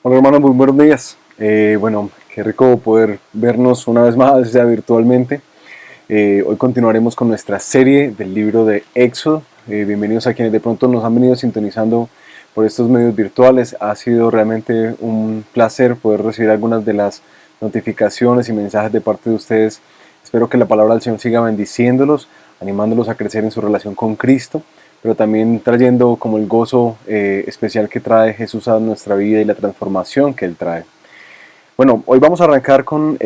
Hola hermanos, muy buenos días. Bueno, qué rico poder vernos una vez más, ya virtualmente. Hoy continuaremos con nuestra serie del libro de Éxodo. Bienvenidos a quienes de pronto nos han venido sintonizando por estos medios virtuales. Ha sido realmente un placer poder recibir algunas de las notificaciones y mensajes de parte de ustedes. Espero que la palabra del Señor siga bendiciéndolos, animándolos a crecer en su relación con Cristo, pero también trayendo como el gozo especial que trae Jesús a nuestra vida y la transformación que Él trae. Bueno, hoy vamos a arrancar con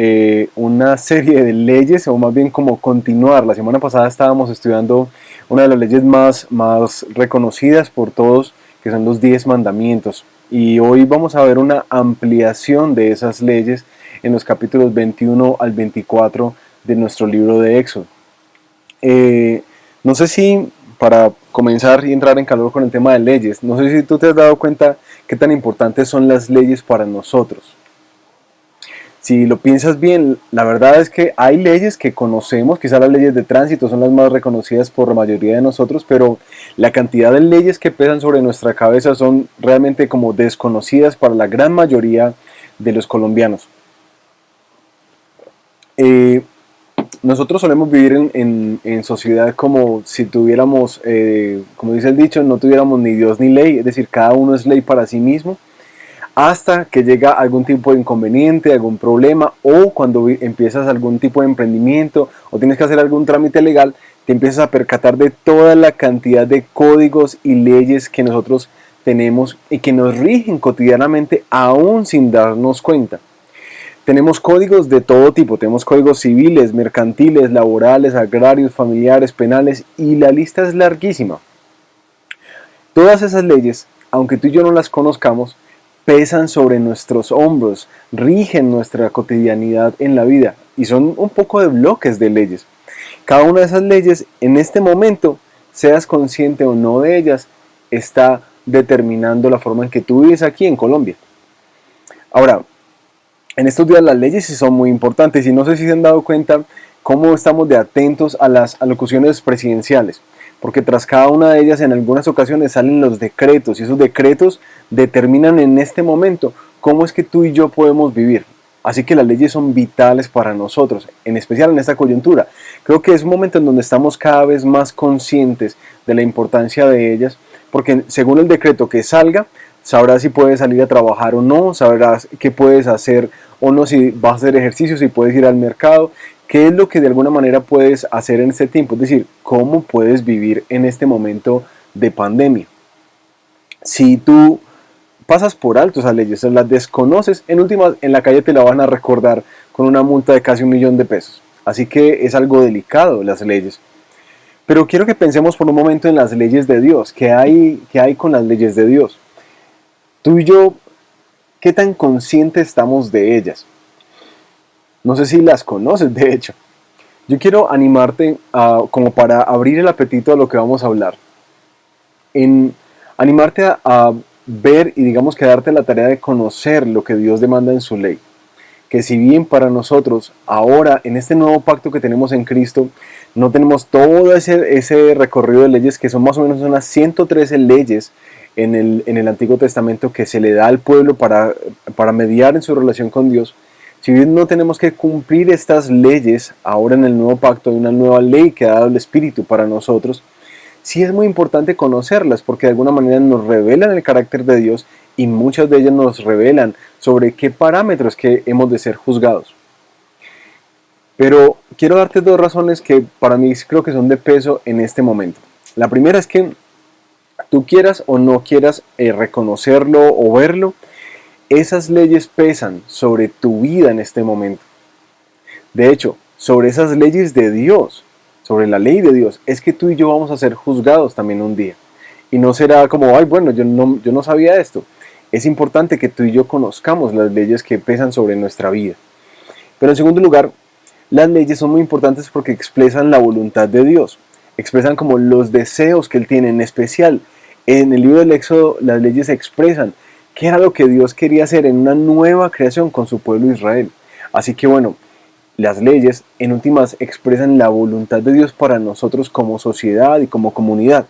una serie de leyes, o más bien como continuar. La semana pasada estábamos estudiando una de las leyes más reconocidas por todos, que son los 10 mandamientos. Y hoy vamos a ver una ampliación de esas leyes en los capítulos 21 al 24 de nuestro libro de Éxodo. Eh, no sé si para comenzar y entrar en calor con el tema de leyes, no sé si tú te has dado cuenta qué tan importantes son las leyes para nosotros. Si lo piensas bien, la verdad es que hay leyes que conocemos, quizás las leyes de tránsito son las más reconocidas por la mayoría de nosotros, pero la cantidad de leyes que pesan sobre nuestra cabeza son realmente como desconocidas para la gran mayoría de los colombianos. Eh, Nosotros solemos vivir en sociedad como si tuviéramos, como dice el dicho, no tuviéramos ni Dios ni ley, es decir, cada uno es ley para sí mismo, hasta que llega algún tipo de inconveniente, algún problema, o cuando empiezas algún tipo de emprendimiento o tienes que hacer algún trámite legal, te empiezas a percatar de toda la cantidad de códigos y leyes que nosotros tenemos y que nos rigen cotidianamente aún sin darnos cuenta. Tenemos códigos de todo tipo, tenemos códigos civiles, mercantiles, laborales, agrarios, familiares, penales, y la lista es larguísima. Todas esas leyes, aunque tú y yo no las conozcamos, pesan sobre nuestros hombros, rigen nuestra cotidianidad en la vida y son un poco de bloques de leyes. Cada una de esas leyes, en este momento, seas consciente o no de ellas, está determinando la forma en que tú vives aquí en Colombia. Ahora, en estos días las leyes sí son muy importantes y no sé si se han dado cuenta cómo estamos de atentos a las alocuciones presidenciales, porque tras cada una de ellas en algunas ocasiones salen los decretos y esos decretos determinan en este momento cómo es que tú y yo podemos vivir. Así que las leyes son vitales para nosotros, en especial en esta coyuntura. Creo que es un momento en donde estamos cada vez más conscientes de la importancia de ellas, porque según el decreto que salga, sabrás si puedes salir a trabajar o no, sabrás qué puedes hacer o no, si vas a hacer ejercicio, si puedes ir al mercado, qué es lo que de alguna manera puedes hacer en este tiempo, es decir, cómo puedes vivir en este momento de pandemia. Si tú pasas por alto esas leyes, las desconoces, en últimas en la calle te la van a recordar con una multa de casi 1.000.000 de pesos. Así que es algo delicado las leyes. Pero quiero que pensemos por un momento en las leyes de Dios. Qué hay con las leyes de Dios? Tú y yo, ¿qué tan conscientes estamos de ellas? No sé si las conoces, de hecho. Yo quiero animarte como para abrir el apetito a lo que vamos a hablar. En animarte a ver y digamos que darte la tarea de conocer lo que Dios demanda en su ley. Que si bien para nosotros ahora en este nuevo pacto que tenemos en Cristo no tenemos todo ese recorrido de leyes que son más o menos unas 113 leyes en el Antiguo Testamento que se le da al pueblo para mediar en su relación con Dios. Si bien no tenemos que cumplir estas leyes, ahora en el nuevo pacto hay una nueva ley que ha dado el Espíritu para nosotros. Sí es muy importante conocerlas porque de alguna manera nos revelan el carácter de Dios y muchas de ellas nos revelan sobre qué parámetros que hemos de ser juzgados. Pero quiero darte dos razones que para mí creo que son de peso en este momento. La primera es que tú quieras o no quieras reconocerlo o verlo, esas leyes pesan sobre tu vida en este momento. De hecho, sobre esas leyes de Dios, sobre la ley de Dios, es que tú y yo vamos a ser juzgados también un día. Y no será como, ay, bueno, yo no sabía esto. Es importante que tú y yo conozcamos las leyes que pesan sobre nuestra vida. Pero en segundo lugar, las leyes son muy importantes porque expresan la voluntad de Dios. Expresan como los deseos que Él tiene. En especial, en el libro del Éxodo, las leyes expresan qué era lo que Dios quería hacer en una nueva creación con su pueblo Israel. Así que bueno, las leyes en últimas expresan la voluntad de Dios para nosotros como sociedad y como comunidad.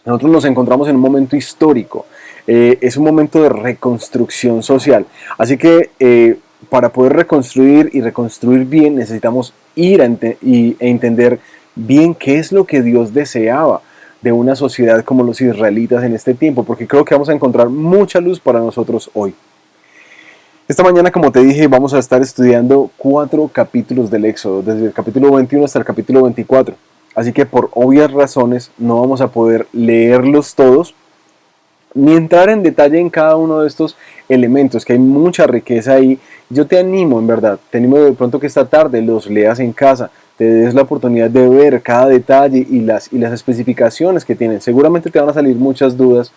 Nosotros nos encontramos en un momento histórico Es un momento de reconstrucción social. Así que para poder reconstruir y reconstruir bien necesitamos ir e entender bien qué es lo que Dios deseaba de una sociedad como los israelitas en este tiempo, porque creo que vamos a encontrar mucha luz para nosotros hoy. Esta mañana, como te dije, vamos a estar estudiando 4 capítulos del Éxodo, desde el capítulo 21 hasta el capítulo 24. Así que por obvias razones no vamos a poder leerlos todos, ni entrar en detalle en cada uno de estos elementos, que hay mucha riqueza ahí. Yo te animo, en verdad, te animo de pronto que esta tarde los leas en casa, te des la oportunidad de ver cada detalle y las especificaciones que tienen. Seguramente te van a salir muchas dudas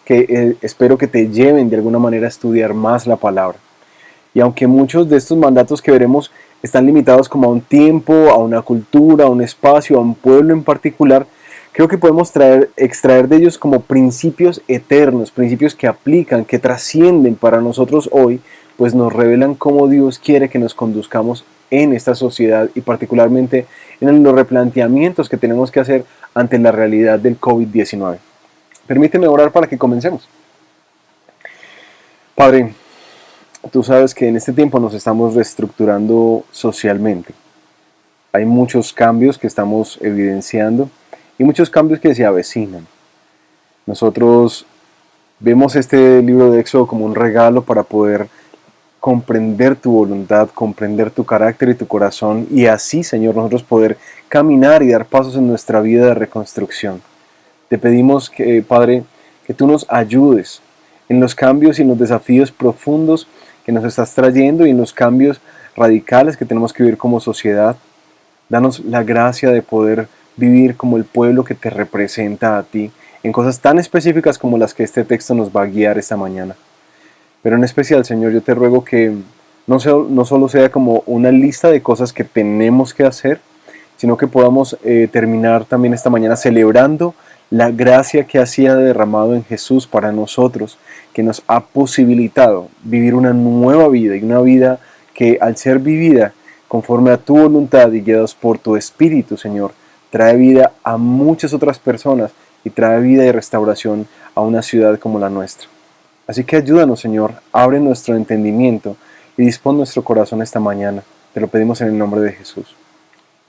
que espero que te lleven de alguna manera a estudiar más la palabra. Y aunque muchos de estos mandatos que veremos están limitados como a un tiempo, a una cultura, a un espacio, a un pueblo en particular, creo que podemos extraer de ellos como principios eternos, principios que aplican, que trascienden para nosotros hoy, pues nos revelan cómo Dios quiere que nos conduzcamos en esta sociedad y particularmente en los replanteamientos que tenemos que hacer ante la realidad del COVID-19. Permíteme orar para que comencemos. Padre, tú sabes que en este tiempo nos estamos reestructurando socialmente. Hay muchos cambios que estamos evidenciando y muchos cambios que se avecinan. Nosotros vemos este libro de Éxodo como un regalo para poder comprender tu voluntad, comprender tu carácter y tu corazón y así, Señor, nosotros poder caminar y dar pasos en nuestra vida de reconstrucción. Te pedimos que, Padre, que tú nos ayudes en los cambios y en los desafíos profundos que nos estás trayendo y en los cambios radicales que tenemos que vivir como sociedad. Danos la gracia de poder vivir como el pueblo que te representa a ti, en cosas tan específicas como las que este texto nos va a guiar esta mañana. Pero en especial, Señor, yo te ruego que no solo sea como una lista de cosas que tenemos que hacer, sino que podamos terminar también esta mañana celebrando la gracia que ha sido derramado en Jesús para nosotros, que nos ha posibilitado vivir una nueva vida y una vida que al ser vivida conforme a tu voluntad y guiados por tu Espíritu, Señor, trae vida a muchas otras personas y trae vida y restauración a una ciudad como la nuestra. Así que ayúdanos, Señor, abre nuestro entendimiento y dispón nuestro corazón esta mañana. Te lo pedimos en el nombre de Jesús.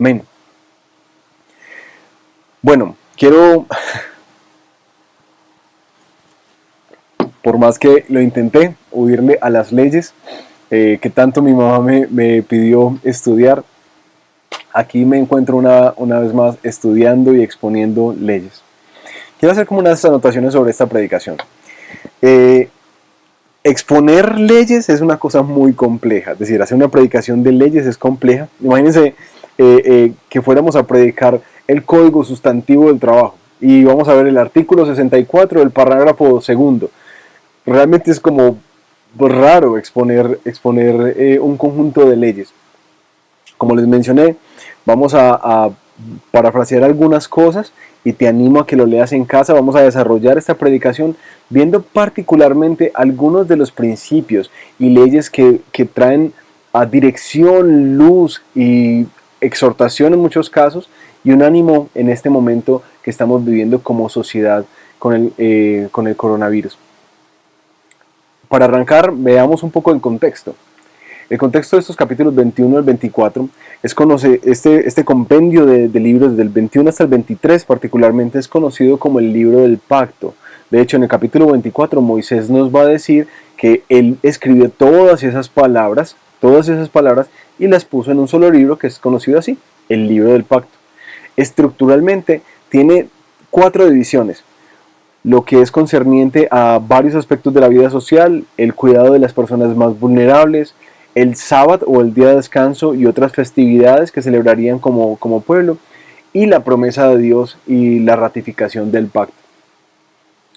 Amén. Bueno, quiero, por más que lo intenté, huirle a las leyes que tanto mi mamá me pidió estudiar. Aquí me encuentro una vez más estudiando y exponiendo leyes. Quiero hacer como unas anotaciones sobre esta predicación. Exponer leyes es una cosa muy compleja, es decir, hacer una predicación de leyes es compleja. Imagínense que fuéramos a predicar el código sustantivo del trabajo y vamos a ver el artículo 64 del parágrafo segundo. Realmente es como raro exponer un conjunto de leyes. Como les mencioné, vamos a parafrasear algunas cosas y te animo a que lo leas en casa. Vamos a desarrollar esta predicación viendo particularmente algunos de los principios y leyes que traen a dirección, luz y exhortación en muchos casos y un ánimo en este momento que estamos viviendo como sociedad con el coronavirus. Para arrancar, veamos un poco el contexto. El contexto de estos capítulos 21 al 24 es este compendio de libros del 21 hasta el 23 particularmente es conocido como el libro del pacto. De hecho, en el capítulo 24 Moisés nos va a decir que él escribió todas esas palabras y las puso en un solo libro que es conocido así, el libro del pacto. Estructuralmente tiene 4 divisiones. Lo que es concerniente a varios aspectos de la vida social, el cuidado de las personas más vulnerables, el sábado o el día de descanso y otras festividades que celebrarían como pueblo, y la promesa de Dios y la ratificación del pacto.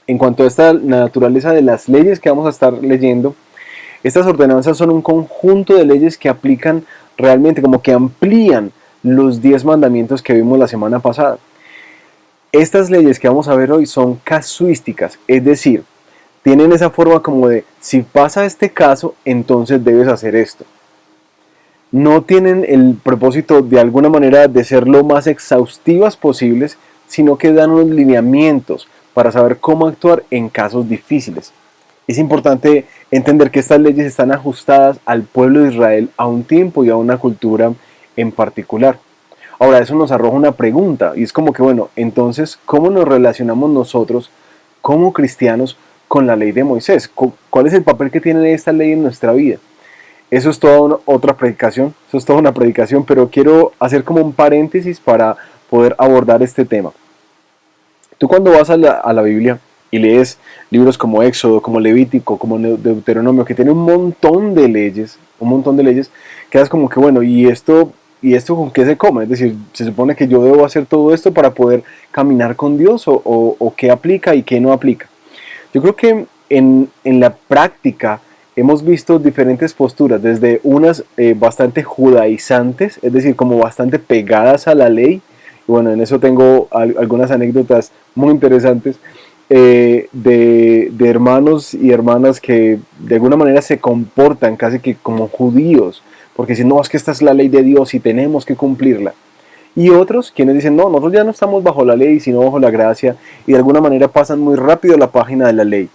En cuanto a esta naturaleza de las leyes que vamos a estar leyendo, estas ordenanzas son un conjunto de leyes que aplican realmente, como que amplían los 10 mandamientos que vimos la semana pasada. Estas leyes que vamos a ver hoy son casuísticas, es decir, tienen esa forma como de, si pasa este caso, entonces debes hacer esto. No tienen el propósito de alguna manera de ser lo más exhaustivas posibles, sino que dan unos lineamientos para saber cómo actuar en casos difíciles. Es importante entender que estas leyes están ajustadas al pueblo de Israel a un tiempo y a una cultura en particular. Ahora, eso nos arroja una pregunta, y es como que, bueno, entonces, ¿cómo nos relacionamos nosotros como cristianos con la ley de Moisés? ¿Cuál es el papel que tiene esta ley en nuestra vida? Eso es toda otra predicación, eso es toda una predicación, pero quiero hacer como un paréntesis para poder abordar este tema. Tú cuando vas a la Biblia y lees libros como Éxodo, como Levítico, como Deuteronomio, que tiene un montón de leyes, quedas como que, bueno, ¿y esto con qué se come? Es decir, se supone que yo debo hacer todo esto para poder caminar con Dios, o qué aplica y qué no aplica. Yo creo que en la práctica hemos visto diferentes posturas, desde unas bastante judaizantes, es decir, como bastante pegadas a la ley. Y bueno, en eso tengo algunas anécdotas muy interesantes, de hermanos y hermanas que de alguna manera se comportan casi que como judíos, porque dicen, no, es que esta es la ley de Dios y tenemos que cumplirla. Y otros quienes dicen, no, nosotros ya no estamos bajo la ley, sino bajo la gracia, y de alguna manera pasan muy rápido la página de la ley,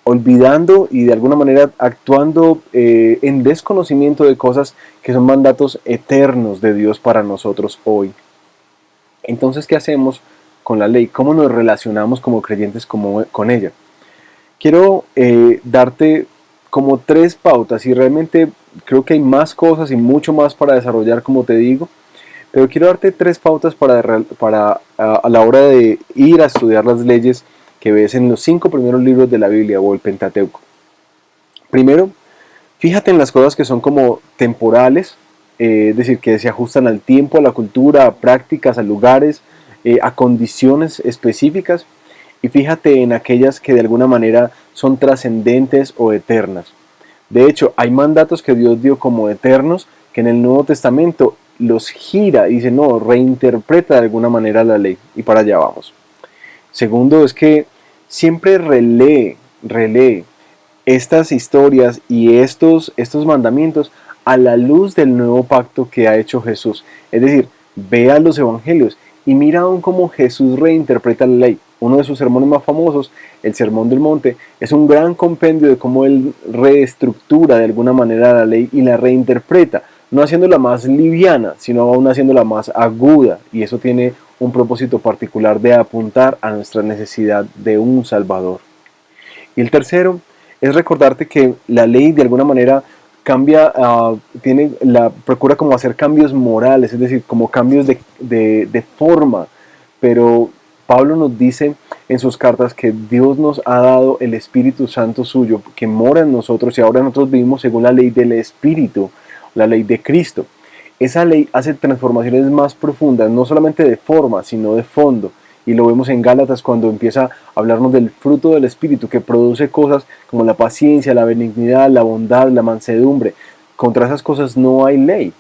olvidando y de alguna manera actuando en desconocimiento de cosas que son mandatos eternos de Dios para nosotros hoy. Entonces, ¿qué hacemos con la ley? ¿Cómo nos relacionamos como creyentes con ella? Quiero darte como 3 pautas, y realmente creo que hay más cosas y mucho más para desarrollar, como te digo, pero quiero darte 3 pautas para a la hora de ir a estudiar las leyes que ves en los 5 primeros libros de la Biblia o el Pentateuco. Primero, fíjate en las cosas que son como temporales, es decir, que se ajustan al tiempo, a la cultura, a prácticas, a lugares, a condiciones específicas, y fíjate en aquellas que de alguna manera son trascendentes o eternas. De hecho, hay mandatos que Dios dio como eternos que en el Nuevo Testamento los gira y dice, no, reinterpreta de alguna manera la ley, y para allá vamos. Segundo, es que siempre relee estas historias y estos mandamientos a la luz del nuevo pacto que ha hecho Jesús. Es decir, vea los evangelios y mira aún cómo Jesús reinterpreta la ley. Uno de sus sermones más famosos, el Sermón del Monte, es un gran compendio de cómo él reestructura de alguna manera la ley y la reinterpreta, no haciéndola más liviana, sino aún haciéndola más aguda, y eso tiene un propósito particular de apuntar a nuestra necesidad de un Salvador. Y el tercero es recordarte que la ley de alguna manera cambia, procura como hacer cambios morales, es decir, como cambios de forma, pero Pablo nos dice en sus cartas que Dios nos ha dado el Espíritu Santo suyo, que mora en nosotros, y ahora nosotros vivimos según la ley del Espíritu, la ley de Cristo. Esa ley hace transformaciones más profundas, no solamente de forma, sino de fondo. Y lo vemos en Gálatas cuando empieza a hablarnos del fruto del Espíritu, que produce cosas como la paciencia, la benignidad, la bondad, la mansedumbre. Contra esas cosas no hay ley.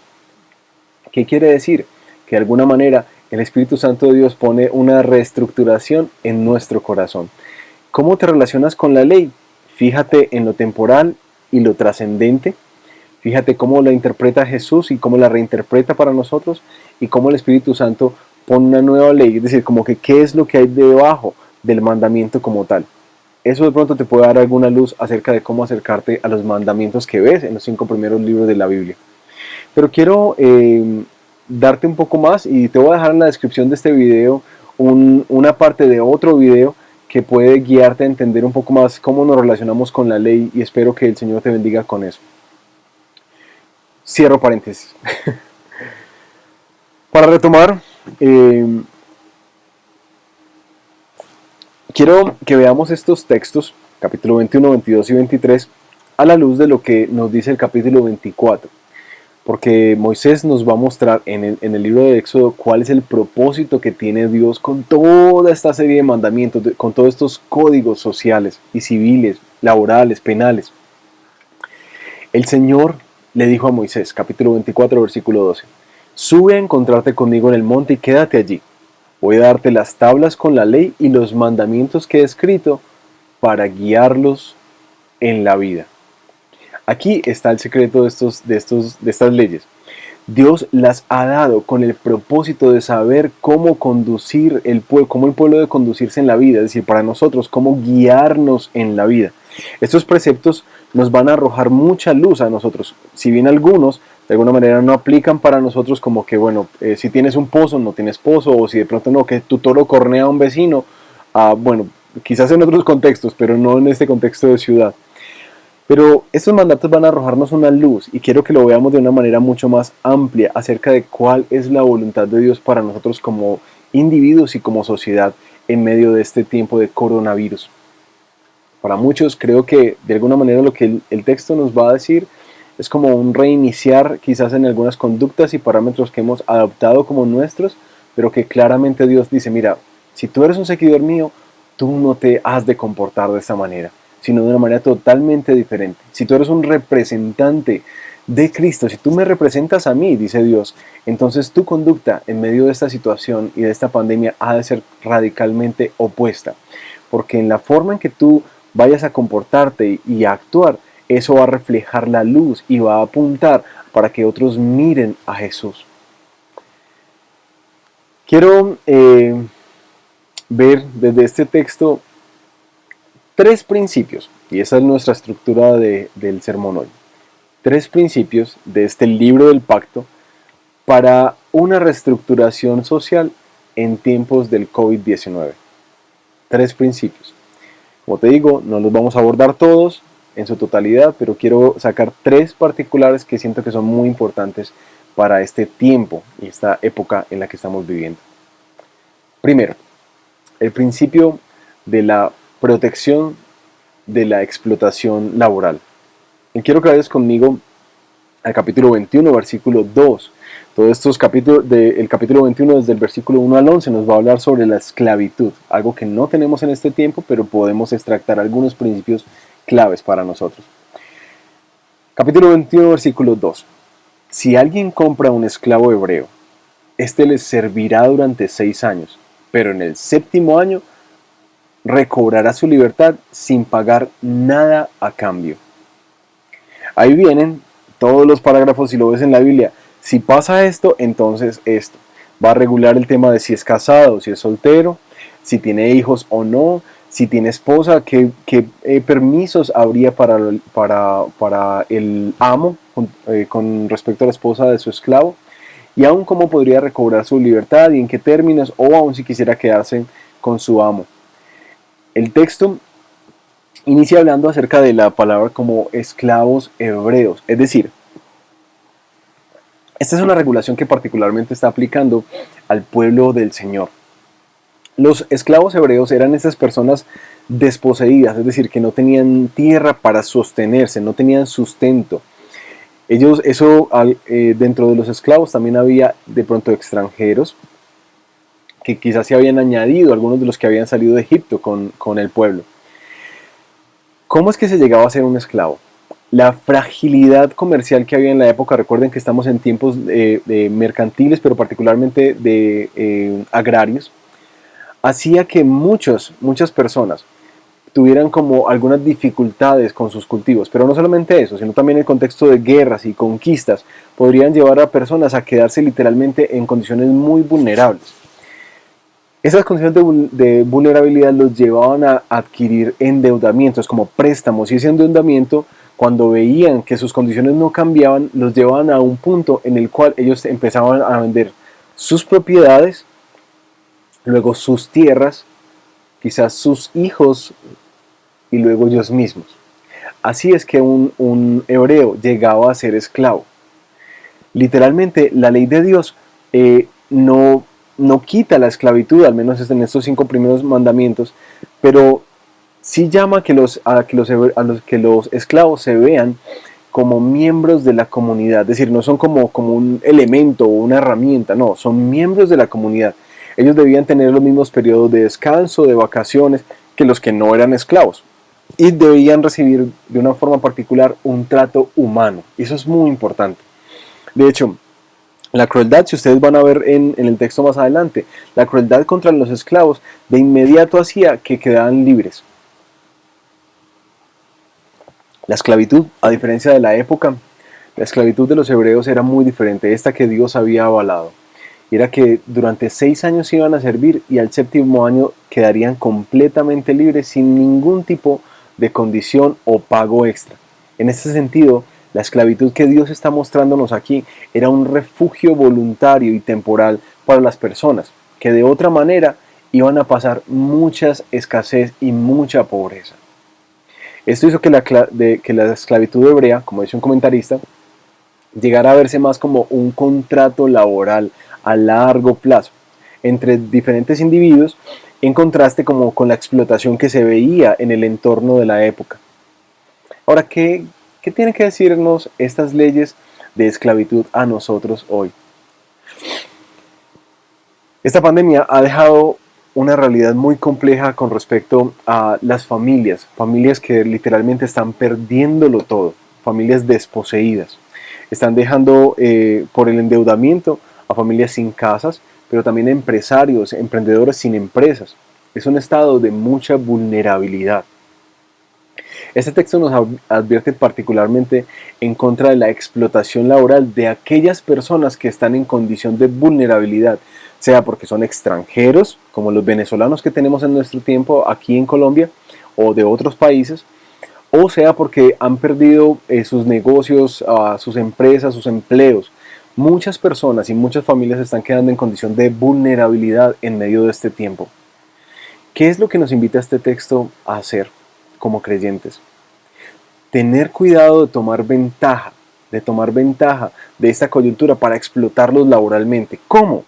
¿Qué quiere decir? Que de alguna manera el Espíritu Santo de Dios pone una reestructuración en nuestro corazón. ¿Cómo te relacionas con la ley? Fíjate en lo temporal y lo trascendente. Fíjate cómo la interpreta Jesús y cómo la reinterpreta para nosotros, y cómo el Espíritu Santo pone una nueva ley, es decir, como que qué es lo que hay debajo del mandamiento como tal. Eso de pronto te puede dar alguna luz acerca de cómo acercarte a los mandamientos que ves en los 5 primeros libros de la Biblia. Pero quiero darte un poco más, y te voy a dejar en la descripción de este video una parte de otro video que puede guiarte a entender un poco más cómo nos relacionamos con la ley, y espero que el Señor te bendiga con eso. Cierro paréntesis. Para retomar, quiero que veamos estos textos, capítulo 21, 22 y 23, a la luz de lo que nos dice el capítulo 24. Porque Moisés nos va a mostrar en el libro de Éxodo cuál es el propósito que tiene Dios con toda esta serie de mandamientos, con todos estos códigos sociales y civiles, laborales, penales. El Señor le dijo a Moisés, capítulo 24, versículo 12, sube a encontrarte conmigo en el monte y quédate allí. Voy a darte las tablas con la ley y los mandamientos que he escrito para guiarlos en la vida. Aquí está el secreto de estas leyes. Dios las ha dado con el propósito de saber cómo conducir el pueblo, cómo el pueblo debe conducirse en la vida, es decir, para nosotros, cómo guiarnos en la vida. Estos preceptos nos van a arrojar mucha luz a nosotros, si bien algunos de alguna manera no aplican para nosotros, como que, bueno, si tienes un pozo, no tienes pozo, o si de pronto no, que tu toro cornea a un vecino, bueno, quizás en otros contextos, pero no en este contexto de ciudad. Pero estos mandatos van a arrojarnos una luz y quiero que lo veamos de una manera mucho más amplia acerca de cuál es la voluntad de Dios para nosotros como individuos y como sociedad en medio de este tiempo de coronavirus. Para muchos creo que de alguna manera lo que el texto nos va a decir es como un reiniciar quizás en algunas conductas y parámetros que hemos adoptado como nuestros, pero que claramente Dios dice, mira, si tú eres un seguidor mío, tú no te has de comportar de esta manera, sino de una manera totalmente diferente. Si tú eres un representante de Cristo, si tú me representas a mí, dice Dios, entonces tu conducta en medio de esta situación y de esta pandemia ha de ser radicalmente opuesta, porque en la forma en que tú vayas a comportarte y a actuar, eso va a reflejar la luz y va a apuntar para que otros miren a Jesús. Quiero ver desde este texto tres principios, y esa es nuestra estructura del sermón hoy. Tres principios de este libro del pacto para una reestructuración social en tiempos del COVID-19. Tres principios. Como te digo, no los vamos a abordar todos en su totalidad, pero quiero sacar tres particulares que siento que son muy importantes para este tiempo y esta época en la que estamos viviendo. Primero, el principio de la protección de la explotación laboral. Y quiero que vayas conmigo al capítulo 21, versículo 2. Todos estos capítulos, del capítulo 21, desde el versículo 1 al 11, nos va a hablar sobre la esclavitud, algo que no tenemos en este tiempo, pero podemos extractar algunos principios claves para nosotros. Capítulo 21, versículo 2. Si alguien compra un esclavo hebreo, este les servirá durante 6 años, pero en el 7º año recobrará su libertad sin pagar nada a cambio. Ahí vienen todos los parágrafos, si lo ves en la Biblia. Si pasa esto, entonces esto. Va a regular el tema de si es casado, si es soltero, si tiene hijos o no, si tiene esposa, qué permisos habría para el amo con respecto a la esposa de su esclavo, y aún cómo podría recobrar su libertad y en qué términos, o aún si quisiera quedarse con su amo. El texto inicia hablando acerca de la palabra como esclavos hebreos, es decir, esta es una regulación que particularmente está aplicando al pueblo del Señor. Los esclavos hebreos eran estas personas desposeídas, es decir, que no tenían tierra para sostenerse, no tenían sustento. Ellos, dentro de los esclavos también había de pronto extranjeros que quizás se habían añadido, algunos de los que habían salido de Egipto con el pueblo. ¿Cómo es que se llegaba a ser un esclavo? La fragilidad comercial que había en la época, recuerden que estamos en tiempos de mercantiles, pero particularmente de agrarios, hacía que muchas personas tuvieran como algunas dificultades con sus cultivos, pero no solamente eso, sino también el contexto de guerras y conquistas podrían llevar a personas a quedarse literalmente en condiciones muy vulnerables. Esas condiciones de vulnerabilidad los llevaban a adquirir endeudamientos como préstamos, y ese endeudamiento, cuando veían que sus condiciones no cambiaban, los llevaban a un punto en el cual ellos empezaban a vender sus propiedades, luego sus tierras, quizás sus hijos y luego ellos mismos. Así es que un hebreo llegaba a ser esclavo. Literalmente la ley de Dios no quita la esclavitud, al menos en estos 5 primeros mandamientos, pero sí llama a que los esclavos se vean como miembros de la comunidad, es decir, no son como un elemento o una herramienta, no, son miembros de la comunidad. Ellos debían tener los mismos periodos de descanso, de vacaciones, que los que no eran esclavos, y debían recibir de una forma particular un trato humano. Eso es muy importante. De hecho, la crueldad, si ustedes van a ver en el texto más adelante, la crueldad contra los esclavos de inmediato hacía que quedaran libres. La esclavitud, a diferencia de la época, La esclavitud de los hebreos era muy diferente, esta que Dios había avalado. Y era que durante 6 años iban a servir y al séptimo año quedarían completamente libres sin ningún tipo de condición o pago extra. En este sentido, la esclavitud que Dios está mostrándonos aquí era un refugio voluntario y temporal para las personas, que de otra manera iban a pasar mucha escasez y mucha pobreza. Esto hizo que la esclavitud hebrea, como dice un comentarista, llegara a verse más como un contrato laboral a largo plazo entre diferentes individuos, en contraste como con la explotación que se veía en el entorno de la época. Ahora, ¿qué tienen que decirnos estas leyes de esclavitud a nosotros hoy? Esta pandemia ha dejado una realidad muy compleja con respecto a las familias, familias que literalmente están perdiéndolo todo, familias desposeídas. Están dejando por el endeudamiento a familias sin casas, pero también empresarios, emprendedores sin empresas. Es un estado de mucha vulnerabilidad. Este texto nos advierte particularmente en contra de la explotación laboral de aquellas personas que están en condición de vulnerabilidad, sea porque son extranjeros, como los venezolanos que tenemos en nuestro tiempo aquí en Colombia, o de otros países, o sea porque han perdido sus negocios, sus empresas, sus empleos. Muchas personas y muchas familias están quedando en condición de vulnerabilidad en medio de este tiempo. ¿Qué es lo que nos invita este texto a hacer como creyentes? Tener cuidado de tomar ventaja de esta coyuntura para explotarlos laboralmente. ¿Cómo?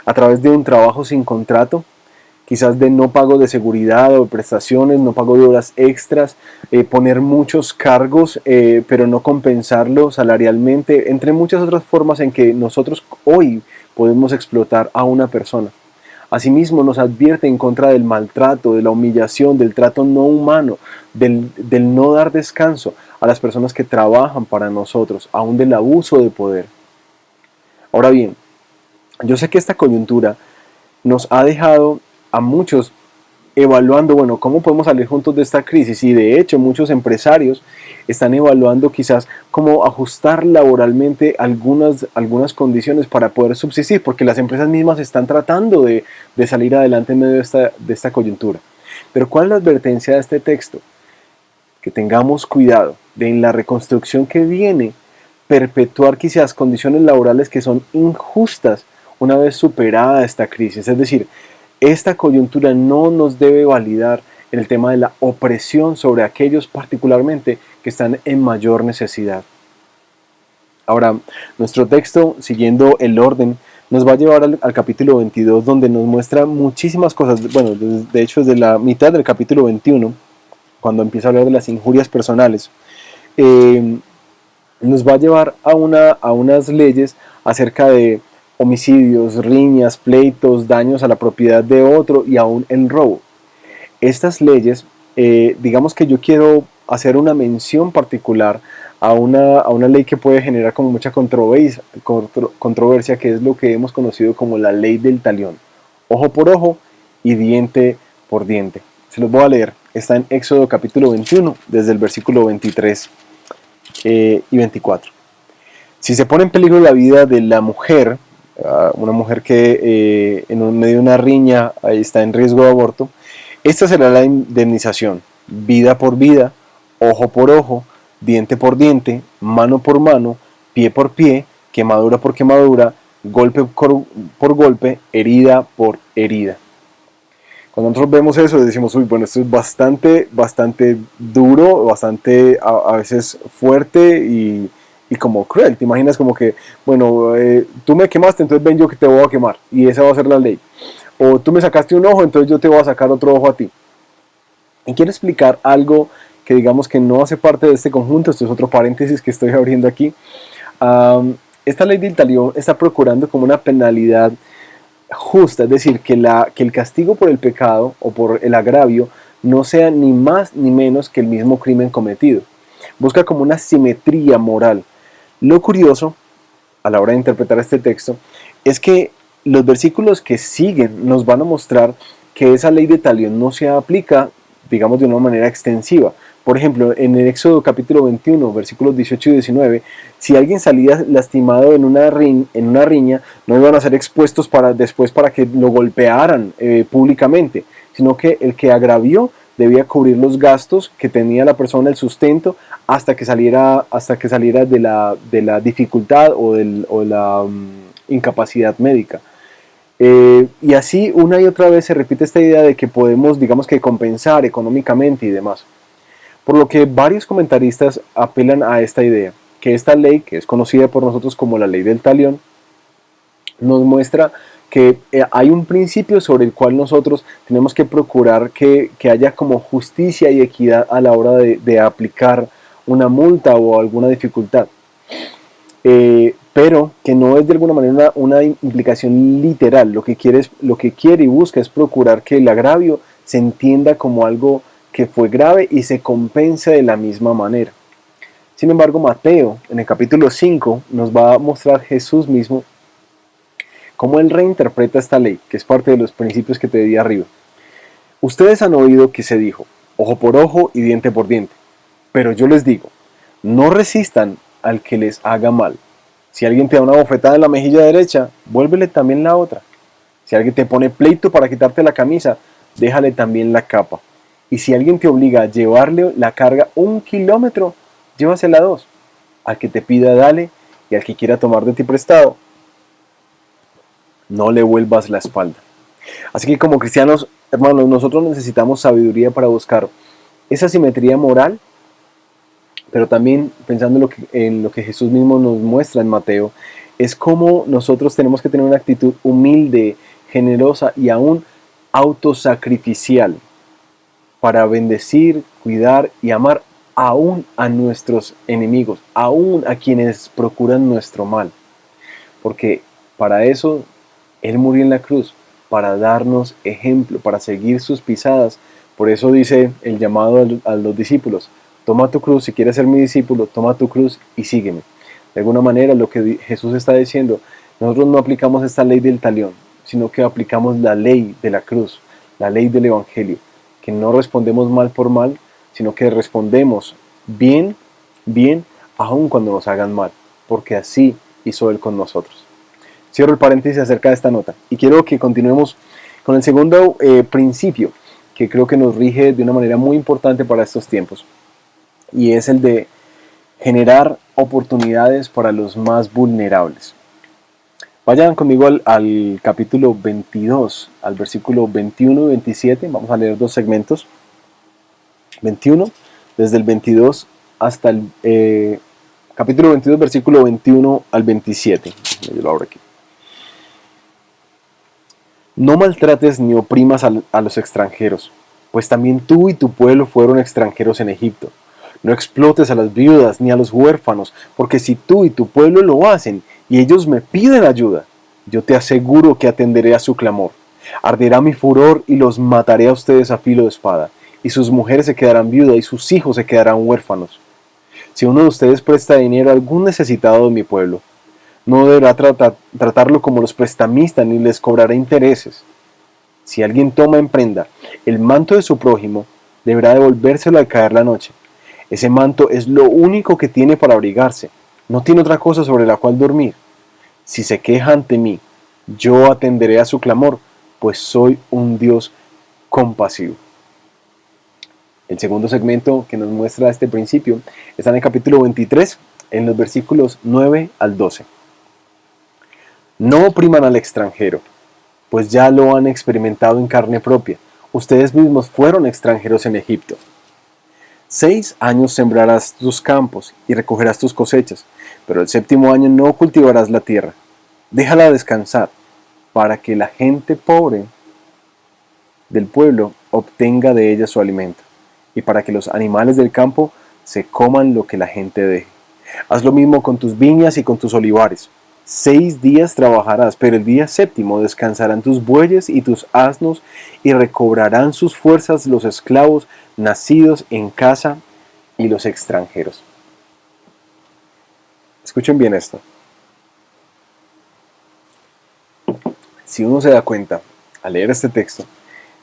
A través de un trabajo sin contrato, quizás de no pago de seguridad o de prestaciones, no pago de horas extras, poner muchos cargos, pero no compensarlo salarialmente, entre muchas otras formas en que nosotros hoy podemos explotar a una persona. Asimismo, nos advierte en contra del maltrato, de la humillación, del trato no humano, del no dar descanso a las personas que trabajan para nosotros, aún del abuso de poder. Ahora bien, yo sé que esta coyuntura nos ha dejado a muchos evaluando, bueno, cómo podemos salir juntos de esta crisis, y de hecho muchos empresarios están evaluando quizás cómo ajustar laboralmente algunas condiciones para poder subsistir, porque las empresas mismas están tratando de salir adelante en medio de esta coyuntura. Pero ¿cuál es la advertencia de este texto? Que tengamos cuidado de en la reconstrucción que viene perpetuar quizás condiciones laborales que son injustas una vez superada esta crisis. Es decir, esta coyuntura no nos debe validar en el tema de la opresión sobre aquellos particularmente que están en mayor necesidad. Ahora, nuestro texto, siguiendo el orden, nos va a llevar al capítulo 22, donde nos muestra muchísimas cosas. Bueno, de hecho, desde la mitad del capítulo 21, cuando empieza a hablar de las injurias personales, nos va a llevar a unas leyes acerca de homicidios, riñas, pleitos, daños a la propiedad de otro y aún el robo. Estas leyes, digamos que yo quiero hacer una mención particular a una ley que puede generar como mucha controversia, que es lo que hemos conocido como la ley del talión. Ojo por ojo y diente por diente. Se los voy a leer. Está en Éxodo capítulo 21, desde el versículo 23 y 24. Si se pone en peligro la vida de la mujer, una mujer que en medio de una riña está en riesgo de aborto, esta será la indemnización: vida por vida, ojo por ojo, diente por diente, mano por mano, pie por pie, quemadura por quemadura, golpe por golpe, herida por herida. Cuando nosotros vemos eso decimos, uy, bueno, esto es bastante duro, bastante a veces fuerte y como cruel. Te imaginas como que, bueno, tú me quemaste, entonces ven yo que te voy a quemar, y esa va a ser la ley. O tú me sacaste un ojo, entonces yo te voy a sacar otro ojo a ti. Y quiero explicar algo que digamos que no hace parte de este conjunto. Esto es otro paréntesis que estoy abriendo aquí. Esta ley del talión está procurando como una penalidad justa, es decir, que el castigo por el pecado o por el agravio no sea ni más ni menos que el mismo crimen cometido. Busca como una simetría moral. Lo curioso, a la hora de interpretar este texto, es que los versículos que siguen nos van a mostrar que esa ley de talión no se aplica, digamos, de una manera extensiva. Por ejemplo, en el Éxodo capítulo 21, versículos 18 y 19, si alguien salía lastimado en una riña, no iban a ser expuestos después para que lo golpearan públicamente, sino que el que agravió debía cubrir los gastos que tenía la persona, el sustento, hasta que saliera de la dificultad o la incapacidad médica. Y así una y otra vez se repite esta idea de que podemos, digamos que compensar económicamente y demás. Por lo que varios comentaristas apelan a esta idea, que esta ley, que es conocida por nosotros como la ley del talión, nos muestra que hay un principio sobre el cual nosotros tenemos que procurar que haya como justicia y equidad a la hora de aplicar una multa o alguna dificultad. Pero que no es de alguna manera una implicación literal. Lo que quiere y busca es procurar que el agravio se entienda como algo que fue grave y se compense de la misma manera. Sin embargo, Mateo, en el capítulo 5, nos va a mostrar Jesús mismo cómo él reinterpreta esta ley, que es parte de los principios que te di arriba. Ustedes han oído que se dijo, ojo por ojo y diente por diente. Pero yo les digo, no resistan al que les haga mal. Si alguien te da una bofetada en la mejilla derecha, vuélvele también la otra. Si alguien te pone pleito para quitarte la camisa, déjale también la capa. Y si alguien te obliga a llevarle la carga 1 kilómetro, llévasela 2. Al que te pida, dale, y al que quiera tomar de ti prestado, no le vuelvas la espalda. Así que como cristianos, hermanos, nosotros necesitamos sabiduría para buscar esa simetría moral, pero también pensando en lo que Jesús mismo nos muestra en Mateo, es como nosotros tenemos que tener una actitud humilde, generosa y aún autosacrificial para bendecir, cuidar y amar aún a nuestros enemigos, aún a quienes procuran nuestro mal. Porque para eso Él murió en la cruz, para darnos ejemplo, para seguir sus pisadas. Por eso dice el llamado a los discípulos, toma tu cruz, si quieres ser mi discípulo, toma tu cruz y sígueme. De alguna manera lo que Jesús está diciendo, nosotros no aplicamos esta ley del talión, sino que aplicamos la ley de la cruz, la ley del Evangelio, que no respondemos mal por mal, sino que respondemos bien, bien, aun cuando nos hagan mal, porque así hizo Él con nosotros. Cierro el paréntesis acerca de esta nota y quiero que continuemos con el segundo principio que creo que nos rige de una manera muy importante para estos tiempos, y es el de generar oportunidades para los más vulnerables. Vayan conmigo al capítulo 22, al versículo 21 y 27. Vamos a leer dos segmentos. 21, desde el 22 hasta el capítulo 22, versículo 21 al 27. Yo lo abro aquí. No maltrates ni oprimas a los extranjeros, pues también tú y tu pueblo fueron extranjeros en Egipto. No explotes a las viudas ni a los huérfanos, porque si tú y tu pueblo lo hacen y ellos me piden ayuda, yo te aseguro que atenderé a su clamor. Arderá mi furor y los mataré a ustedes a filo de espada, y sus mujeres se quedarán viudas y sus hijos se quedarán huérfanos. Si uno de ustedes presta dinero a algún necesitado de mi pueblo, no deberá tratarlo como los prestamistas ni les cobrará intereses. Si alguien toma en prenda el manto de su prójimo, deberá devolvérselo al caer la noche. Ese manto es lo único que tiene para abrigarse, no tiene otra cosa sobre la cual dormir. Si se queja ante mí, yo atenderé a su clamor, pues soy un Dios compasivo. El segundo segmento que nos muestra este principio está en el capítulo 23, en los versículos 9 al 12. No opriman al extranjero, pues ya lo han experimentado en carne propia. Ustedes mismos fueron extranjeros en Egipto. 6 años sembrarás tus campos y recogerás tus cosechas, pero el séptimo año no cultivarás la tierra. Déjala descansar, para que la gente pobre del pueblo obtenga de ella su alimento, y para que los animales del campo se coman lo que la gente deje. Haz lo mismo con tus viñas y con tus olivares. 6 días trabajarás, pero el día séptimo descansarán tus bueyes y tus asnos, y recobrarán sus fuerzas los esclavos nacidos en casa y los extranjeros. Escuchen bien esto. Si uno se da cuenta, al leer este texto,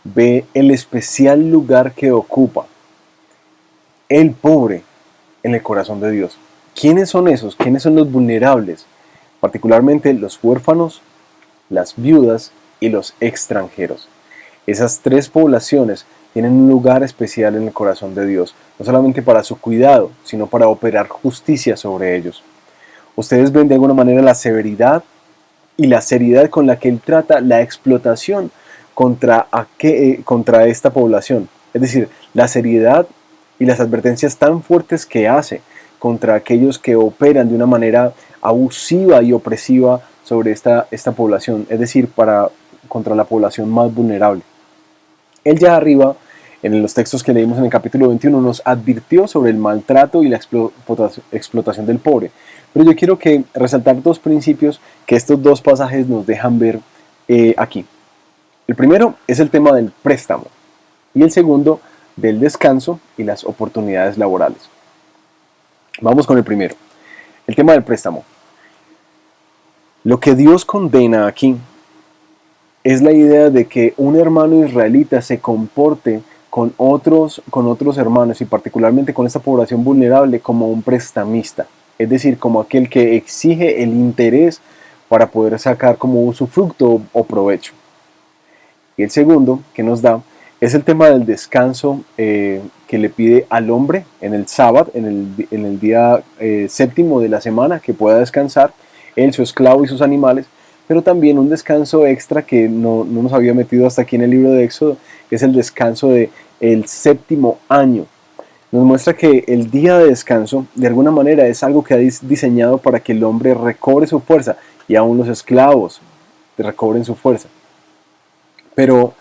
ve el especial lugar que ocupa el pobre en el corazón de Dios. ¿Quiénes son esos? ¿Quiénes son los vulnerables? Particularmente los huérfanos, las viudas y los extranjeros. Esas tres poblaciones tienen un lugar especial en el corazón de Dios, no solamente para su cuidado, sino para operar justicia sobre ellos. Ustedes ven de alguna manera la severidad y la seriedad con la que Él trata la explotación contra esta población. Es decir, la seriedad y las advertencias tan fuertes que hace contra aquellos que operan de una manera abusiva y opresiva sobre esta población, es decir, contra la población más vulnerable. Él ya arriba, en los textos que leímos en el capítulo 21, nos advirtió sobre el maltrato y la explotación del pobre. Pero yo quiero resaltar dos principios que estos dos pasajes nos dejan ver aquí. El primero es el tema del préstamo y el segundo del descanso y las oportunidades laborales. Vamos con el primero, el tema del préstamo. Lo que Dios condena aquí es la idea de que un hermano israelita se comporte con otros hermanos y particularmente con esta población vulnerable como un prestamista, es decir, como aquel que exige el interés para poder sacar como usufructo o provecho. Y el segundo que nos da es el tema del descanso que le pide al hombre en el sábado, en el día séptimo de la semana, que pueda descansar, él, su esclavo y sus animales, pero también un descanso extra que no nos había metido hasta aquí en el libro de Éxodo, que es el descanso del séptimo año. Nos muestra que el día de descanso, de alguna manera, es algo que ha diseñado para que el hombre recobre su fuerza y aún los esclavos recobren su fuerza. Pero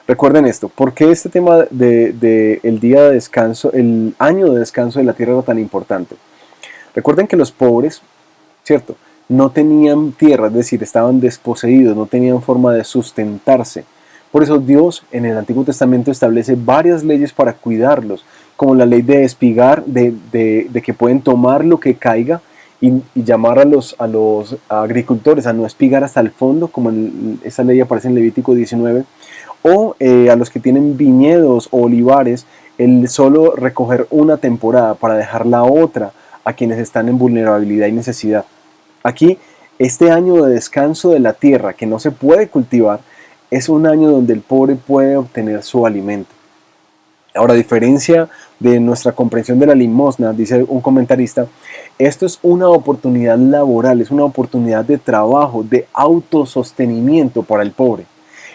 recuerden esto, ¿por qué este tema de el día de descanso, el año de descanso de la tierra era tan importante? Recuerden que los pobres, ¿cierto? No tenían tierra, es decir, estaban desposeídos, no tenían forma de sustentarse. Por eso Dios en el Antiguo Testamento establece varias leyes para cuidarlos, como la ley de espigar, de que pueden tomar lo que caiga y llamar a los agricultores a no espigar hasta el fondo, como esa ley aparece en Levítico 19, o a los que tienen viñedos o olivares, el solo recoger una temporada para dejar la otra a quienes están en vulnerabilidad y necesidad. Aquí, este año de descanso de la tierra que no se puede cultivar es un año donde el pobre puede obtener su alimento. Ahora, a diferencia de nuestra comprensión de la limosna, dice un comentarista, esto es una oportunidad laboral, es una oportunidad de trabajo, de autosostenimiento para el pobre.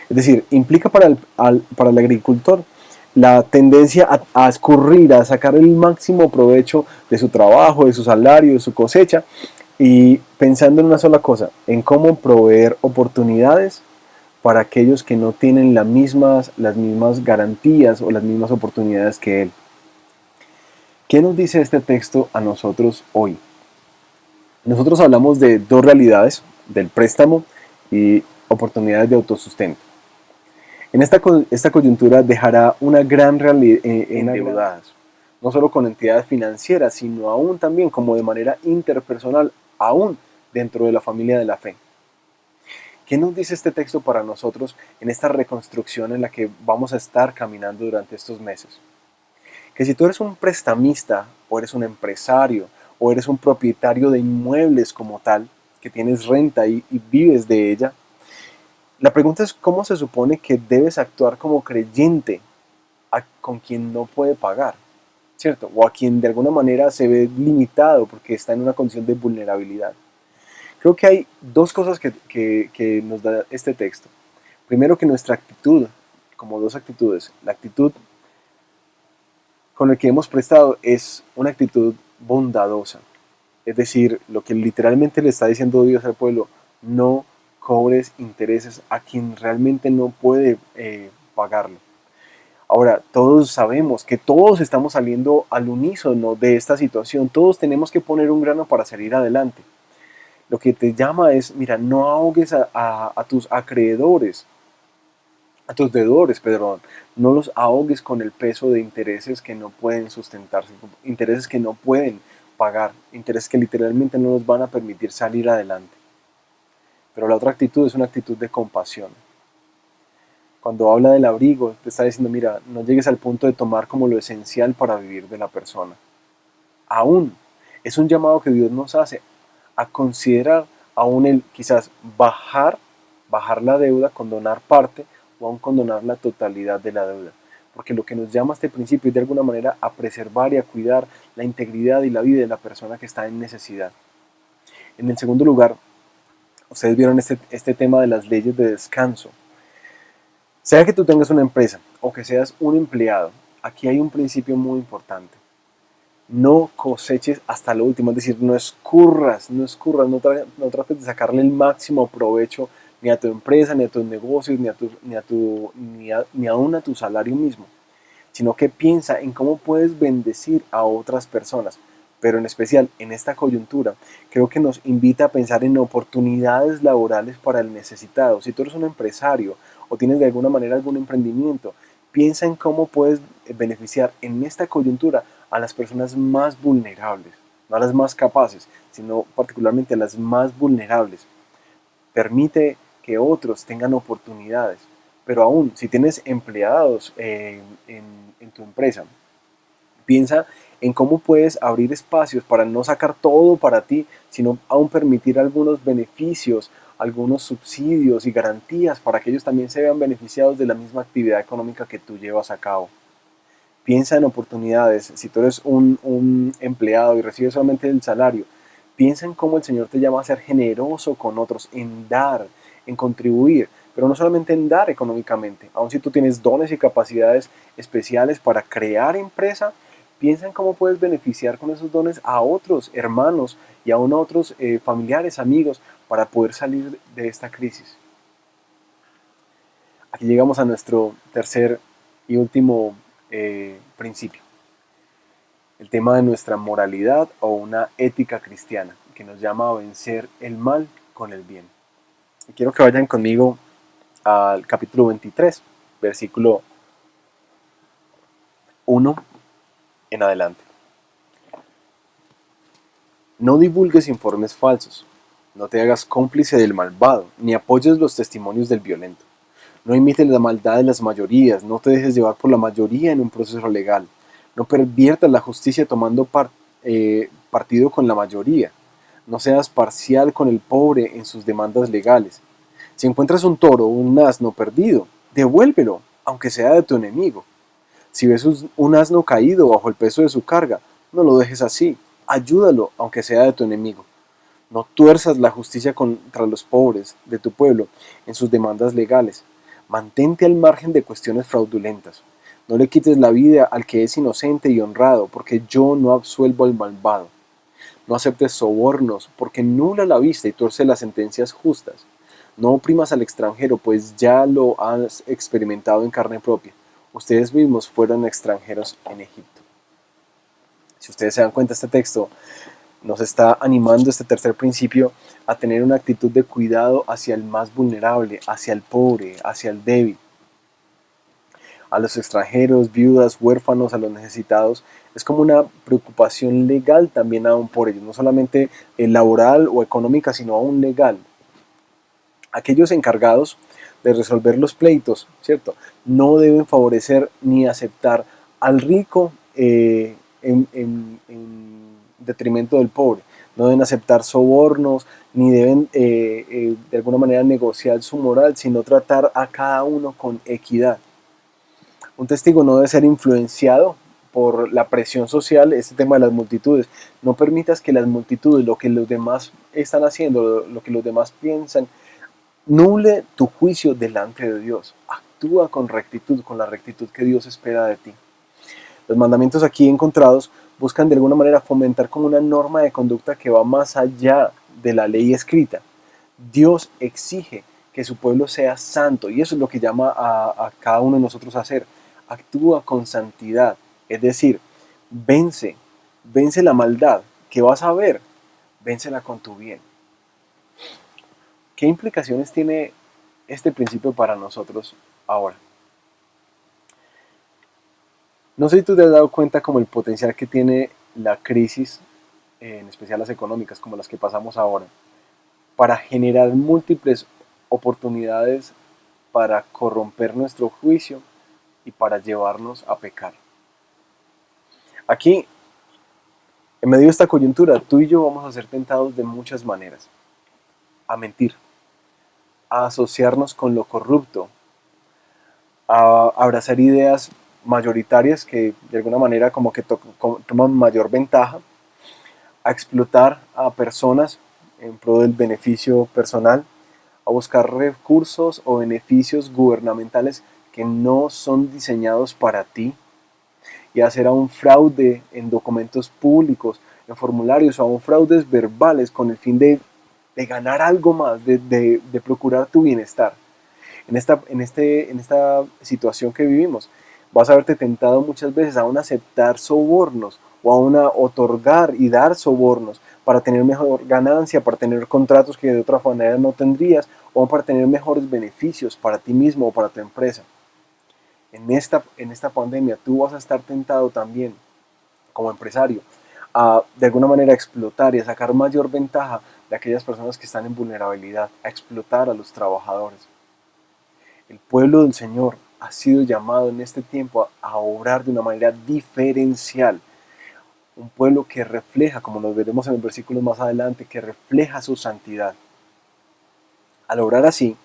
Es decir, implica para el agricultor la tendencia a escurrir, a sacar el máximo provecho de su trabajo, de su salario, de su cosecha, y pensando en una sola cosa, en cómo proveer oportunidades para aquellos que no tienen las mismas garantías o las mismas oportunidades que él. ¿Qué nos dice este texto a nosotros hoy? Nosotros hablamos de dos realidades, del préstamo y oportunidades de autosustento. En esta coyuntura dejará una gran realidad endeudadas, no solo con entidades financieras, sino aún también como de manera interpersonal, aún dentro de la familia de la fe. ¿Qué nos dice este texto para nosotros en esta reconstrucción en la que vamos a estar caminando durante estos meses? Que si tú eres un prestamista, o eres un empresario, o eres un propietario de inmuebles como tal, que tienes renta y vives de ella, la pregunta es cómo se supone que debes actuar como creyente con quien no puede pagar, ¿cierto? O a quien de alguna manera se ve limitado porque está en una condición de vulnerabilidad. Creo que hay dos cosas que nos da este texto. Primero, que nuestra actitud, como dos actitudes, la actitud con la que hemos prestado es una actitud bondadosa. Es decir, lo que literalmente le está diciendo Dios al pueblo, no cobres intereses a quien realmente no puede pagarlo. Ahora, todos sabemos que todos estamos saliendo al unísono de esta situación, todos tenemos que poner un grano para salir adelante. Lo que te llama es, mira, no ahogues a tus acreedores, a tus deudores, perdón, no los ahogues con el peso de intereses que no pueden sustentarse, intereses que no pueden pagar, intereses que literalmente no nos van a permitir salir adelante. Pero la otra actitud es una actitud de compasión Cuando habla del abrigo, te está diciendo, mira, no llegues al punto de tomar como lo esencial para vivir de la persona. Aún es un llamado que Dios nos hace a considerar aún el quizás bajar la deuda, condonar parte o aún condonar la totalidad de la deuda. Porque lo que nos llama este principio es de alguna manera a preservar y a cuidar la integridad y la vida de la persona que está en necesidad. En el segundo lugar, ustedes vieron este tema de las leyes de descanso. Sea que tú tengas una empresa o que seas un empleado, aquí hay un principio muy importante. No coseches hasta lo último, es decir, no trates de sacarle el máximo provecho ni a tu empresa, ni a tus negocios, ni aún a tu salario mismo, sino que piensa en cómo puedes bendecir a otras personas. Pero en especial en esta coyuntura, creo que nos invita a pensar en oportunidades laborales para el necesitado. Si tú eres un empresario o tienes de alguna manera algún emprendimiento, piensa en cómo puedes beneficiar en esta coyuntura a las personas más vulnerables, no a las más capaces, sino particularmente a las más vulnerables. Permite que otros tengan oportunidades. Pero aún, si tienes empleados en tu empresa, piensa en cómo puedes abrir espacios para no sacar todo para ti, sino aún permitir algunos beneficios, algunos subsidios y garantías para que ellos también se vean beneficiados de la misma actividad económica que tú llevas a cabo. Piensa en oportunidades. Si tú eres un empleado y recibes solamente el salario, piensa en cómo el Señor te llama a ser generoso con otros, en dar, en contribuir, pero no solamente en dar económicamente. Aun si tú tienes dones y capacidades especiales para crear empresa, piensa en cómo puedes beneficiar con esos dones a otros hermanos y aún a otros familiares, amigos, para poder salir de esta crisis. Aquí llegamos a nuestro tercer y último principio, el tema de nuestra moralidad o una ética cristiana, que nos llama a vencer el mal con el bien. Y quiero que vayan conmigo al capítulo 23, versículo 1 en adelante. No divulgues informes falsos, no te hagas cómplice del malvado, ni apoyes los testimonios del violento. No imites la maldad de las mayorías, no te dejes llevar por la mayoría en un proceso legal. No perviertas la justicia tomando partido con la mayoría. No seas parcial con el pobre en sus demandas legales. Si encuentras un toro o un asno perdido, devuélvelo, aunque sea de tu enemigo. Si ves un asno caído bajo el peso de su carga, no lo dejes así. Ayúdalo, aunque sea de tu enemigo. No tuerzas la justicia contra los pobres de tu pueblo en sus demandas legales. Mantente al margen de cuestiones fraudulentas. No le quites la vida al que es inocente y honrado, porque yo no absuelvo al malvado. No aceptes sobornos, porque nula la vista y tuerce las sentencias justas. No oprimas al extranjero, pues ya lo has experimentado en carne propia. Ustedes mismos fueron extranjeros en Egipto. Si ustedes se dan cuenta, este texto nos está animando, este tercer principio, a tener una actitud de cuidado hacia el más vulnerable, hacia el pobre, hacia el débil, a los extranjeros, viudas, huérfanos, a los necesitados. Es como una preocupación legal también aún por ellos, no solamente laboral o económica, sino aún legal. Aquellos encargados de resolver los pleitos, ¿cierto? No deben favorecer ni aceptar al rico en detrimento del pobre. No deben aceptar sobornos, ni deben de alguna manera negociar su moral, sino tratar a cada uno con equidad. Un testigo no debe ser influenciado por la presión social, este tema de las multitudes. No permitas que las multitudes, lo que los demás están haciendo, lo que los demás piensan, nuble tu juicio delante de Dios. Actúa con rectitud, con la rectitud que Dios espera de ti. Los mandamientos aquí encontrados buscan de alguna manera fomentar como una norma de conducta que va más allá de la ley escrita. Dios exige que su pueblo sea santo y eso es lo que llama a cada uno de nosotros a hacer. Actúa con santidad, es decir, vence la maldad que vas a ver, véncela con tu bien. ¿Qué implicaciones tiene este principio para nosotros ahora? No sé si tú te has dado cuenta como el potencial que tiene la crisis, en especial las económicas como las que pasamos ahora, para generar múltiples oportunidades para corromper nuestro juicio y para llevarnos a pecar. Aquí, en medio de esta coyuntura, tú y yo vamos a ser tentados de muchas maneras. A mentir, a asociarnos con lo corrupto, a abrazar ideas mayoritarias que de alguna manera como que toman mayor ventaja, a explotar a personas en pro del beneficio personal, a buscar recursos o beneficios gubernamentales que no son diseñados para ti, y a hacer un fraude en documentos públicos, en formularios, o aún fraudes verbales con el fin de ganar algo más, de procurar tu bienestar. En esta situación que vivimos, vas a verte tentado muchas veces a aún aceptar sobornos o a una otorgar y dar sobornos para tener mejor ganancia, para tener contratos que de otra manera no tendrías, o para tener mejores beneficios para ti mismo o para tu empresa. En esta pandemia tú vas a estar tentado también como empresario a de alguna manera explotar y a sacar mayor ventaja de aquellas personas que están en vulnerabilidad, a explotar a los trabajadores. El pueblo del Señor ha sido llamado en este tiempo a obrar de una manera diferencial. Un pueblo que refleja, como nos veremos en el versículo más adelante, que refleja su santidad. Al obrar así,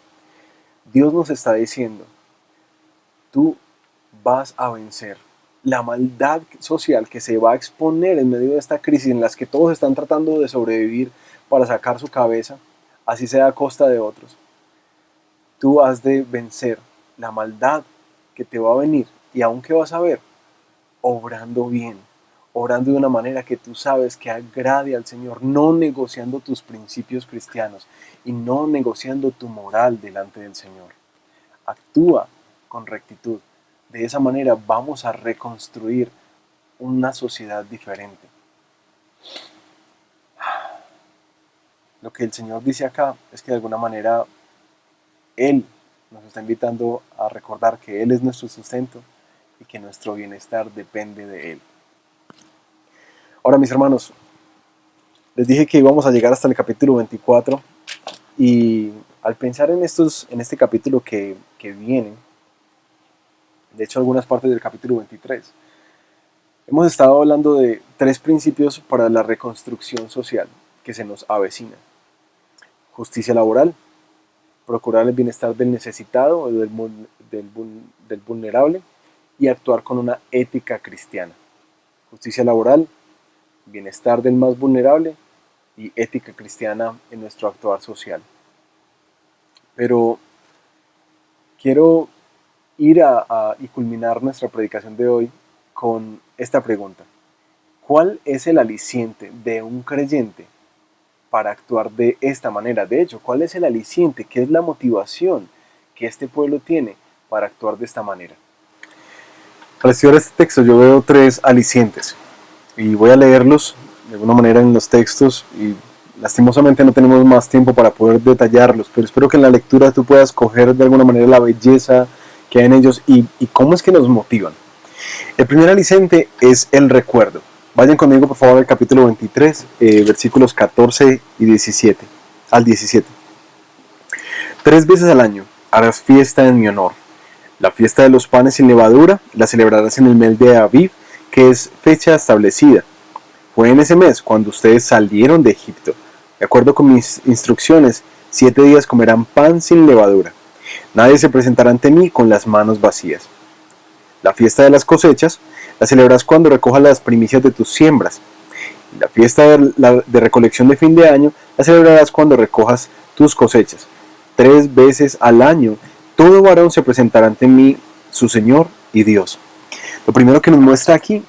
Dios nos está diciendo: tú vas a vencer la maldad social que se va a exponer en medio de esta crisis en la que todos están tratando de sobrevivir para sacar su cabeza, así sea a costa de otros. Tú has de vencer la maldad que te va a venir, y aún que vas a ver, obrando bien, obrando de una manera que tú sabes que agrade al Señor, no negociando tus principios cristianos y no negociando tu moral delante del Señor. Actúa con rectitud. De esa manera vamos a reconstruir una sociedad diferente. Lo que el Señor dice acá es que de alguna manera Él nos está invitando a recordar que Él es nuestro sustento y que nuestro bienestar depende de Él. Ahora, mis hermanos, les dije que íbamos a llegar hasta el capítulo 24, y al pensar en este capítulo que viene, de hecho algunas partes del capítulo 23, hemos estado hablando de 3 principios para la reconstrucción social que se nos avecina: justicia laboral, procurar el bienestar del necesitado o del vulnerable, y actuar con una ética cristiana. Justicia laboral, bienestar del más vulnerable y ética cristiana en nuestro actuar social. Pero quiero ir y culminar nuestra predicación de hoy con esta pregunta: ¿cuál es el aliciente de un creyente para actuar de esta manera? De hecho, ¿cuál es el aliciente? ¿Qué es la motivación que este pueblo tiene para actuar de esta manera? Al estudiar este texto yo veo 3 alicientes, y voy a leerlos de alguna manera en los textos, y lastimosamente no tenemos más tiempo para poder detallarlos, pero espero que en la lectura tú puedas coger de alguna manera la belleza que hay en ellos y cómo es que nos motivan. El primer aliciente es el recuerdo. Vayan conmigo por favor al capítulo 23, versículos 14 y 17, al 17. 3 veces al año harás fiesta en mi honor. La fiesta de los panes sin levadura la celebrarás en el mes de Aviv, que es fecha establecida. Fue en ese mes cuando ustedes salieron de Egipto. De acuerdo con mis instrucciones, 7 días comerán pan sin levadura. Nadie se presentará ante mí con las manos vacías. La fiesta de las cosechas la celebras cuando recojas las primicias de tus siembras. La fiesta de recolección de fin de año la celebrarás cuando recojas tus cosechas. 3 veces al año todo varón se presentará ante mí, su Señor y Dios. Lo primero que nos muestra aquí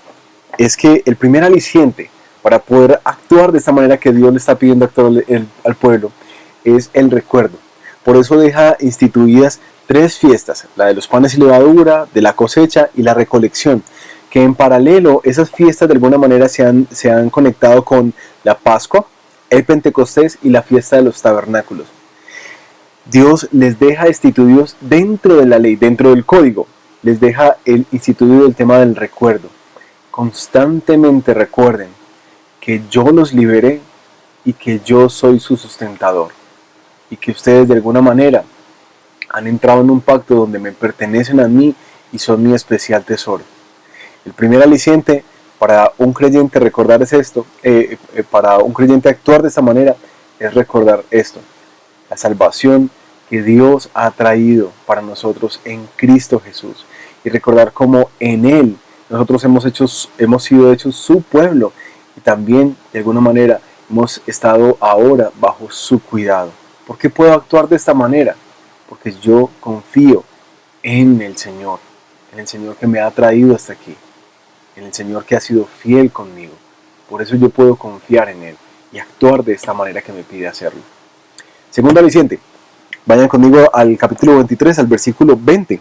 es que el primer aliciente para poder actuar de esta manera que Dios le está pidiendo actuar al pueblo es el recuerdo. Por eso deja instituidas 3 fiestas: la de los panes y levadura, de la cosecha y la recolección, que en paralelo esas fiestas de alguna manera se han conectado con la Pascua, el Pentecostés y la fiesta de los tabernáculos. Dios les deja instituidos dentro de la ley, dentro del código, les deja instituido el tema del recuerdo. Constantemente recuerden que yo los liberé y que yo soy su sustentador, y que ustedes de alguna manera Han entrado en un pacto donde me pertenecen a mí y son mi especial tesoro. El primer aliciente para un creyente recordar es esto, para un creyente actuar de esta manera es recordar esto, la salvación que Dios ha traído para nosotros en Cristo Jesús y recordar cómo en Él nosotros hemos sido hechos su pueblo y también de alguna manera hemos estado ahora bajo su cuidado. ¿Por qué puedo actuar de esta manera? Porque yo confío en el Señor que me ha traído hasta aquí, en el Señor que ha sido fiel conmigo. Por eso yo puedo confiar en Él y actuar de esta manera que me pide hacerlo. Segundo aliciente, vayan conmigo al capítulo 23, al versículo 20